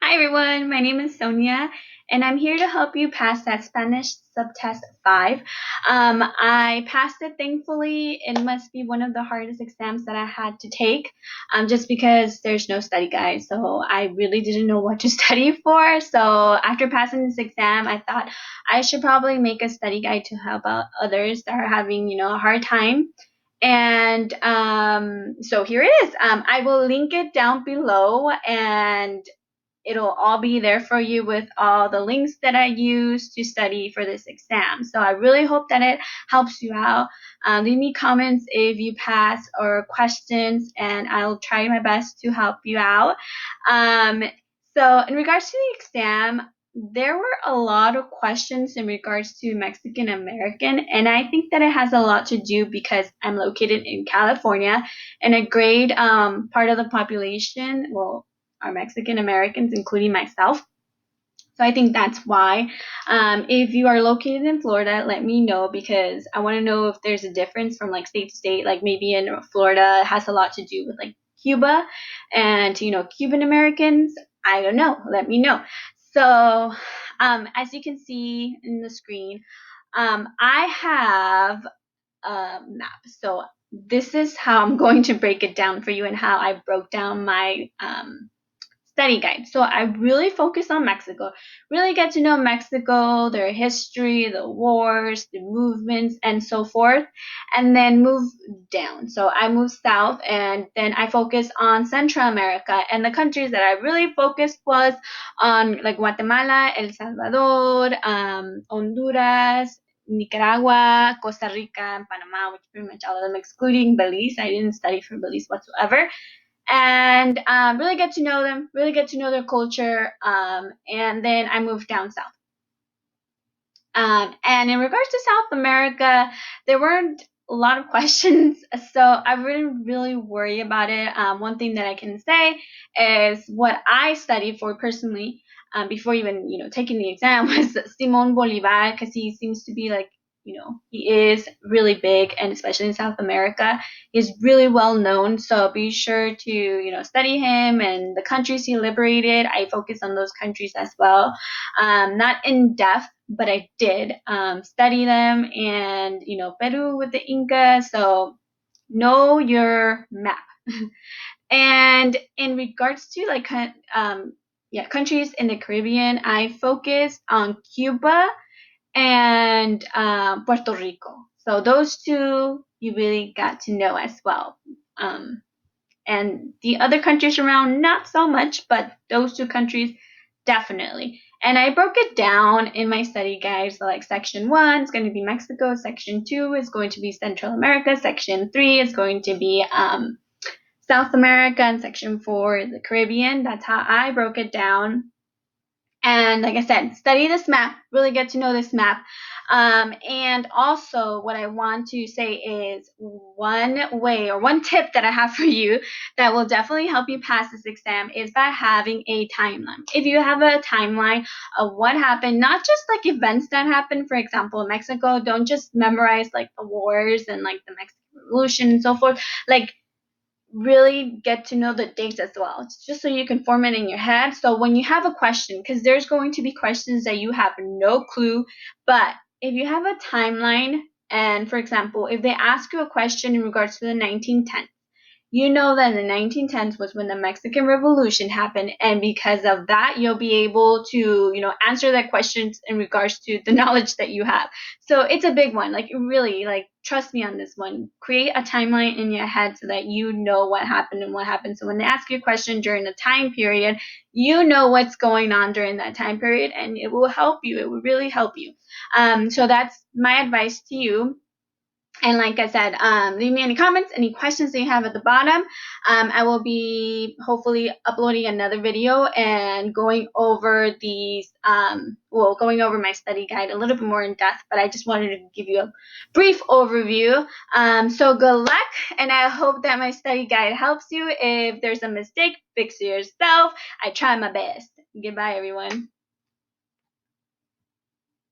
Hi everyone, my name is Sonia and I'm here to help you pass that Spanish subtest 5. I passed it thankfully. It must be one of the hardest exams that I had to take just because there's no study guide. So I really didn't know what to study for. So after passing this exam, I thought I should probably make a study guide to help out others that are having, a hard time. And so here it is. I will link it down below and it'll all be there for you with all the links that I use to study for this exam. So I really hope that it helps you out. Leave me comments if you pass or questions, and I'll try my best to help you out. Um, so in regards to the exam, there were a lot of questions in regards to Mexican American, and I think that it has a lot to do because I'm located in California, and a great part of the population, well, are Mexican Americans, including myself. So I think that's why. If you are located in Florida, let me know because I want to know if there's a difference from like state to state. Like maybe in Florida, it has a lot to do with like Cuba and Cuban Americans. I don't know. Let me know. So as you can see in the screen, I have a map. So this is how I'm going to break it down for you and how I broke down my study guide. So I really focus on Mexico, really get to know Mexico, their history, the wars, the movements, and so forth, and then move down. So I move south, and then I focus on Central America, and the countries that I really focused was on like Guatemala, El Salvador, Honduras, Nicaragua, Costa Rica, and Panama, which pretty much all of them, excluding Belize. I didn't study for Belize whatsoever, and really get to know them, really get to know their culture. And then I moved down south. And in regards to South America, there weren't a lot of questions, so I wouldn't really worry about it. One thing that I can say is what I studied for personally before even taking the exam was Simon Bolivar, because he seems to be like he is really big, and especially in South America, he's really well known. So be sure to study him and the countries he liberated. I focus on those countries as well, not in depth, but I did study them, and Peru with the Inca. So know your map. And in regards to like countries in the Caribbean, I focused on Cuba and Puerto Rico. So those two you really got to know as well. And the other countries around, not so much, but those two countries definitely. And I broke it down in my study guide. So like section 1 is going to be Mexico, section 2 is going to be Central America, section 3 is going to be South America, and section 4 is the Caribbean. That's how I broke it down. And like I said, study this map, really get to know this map. And also, what I want to say is one way or one tip that I have for you that will definitely help you pass this exam is by having a timeline. If you have a timeline of what happened, not just like events that happened, for example, in Mexico, don't just memorize like the wars and like the Mexican Revolution and so forth. Like, really get to know the dates as well. It's just so you can form it in your head. So when you have a question, because there's going to be questions that you have no clue, but if you have a timeline, and for example, if they ask you a question in regards to the 1910s, you know that the 1910s was when the Mexican Revolution happened, and because of that, you'll be able to, answer that questions in regards to the knowledge that you have. So it's a big one. Like really, like trust me on this one. Create a timeline in your head so that you know what happened and what happened. So when they ask you a question during the time period, you know what's going on during that time period, and it will help you. It will really help you. So that's my advice to you. And like I said, leave me any comments, any questions that you have at the bottom. I will be hopefully uploading another video and going over these, going over my study guide a little bit more in depth, but I just wanted to give you a brief overview. So good luck, and I hope that my study guide helps you. If there's a mistake, fix it yourself. I try my best. Goodbye, everyone.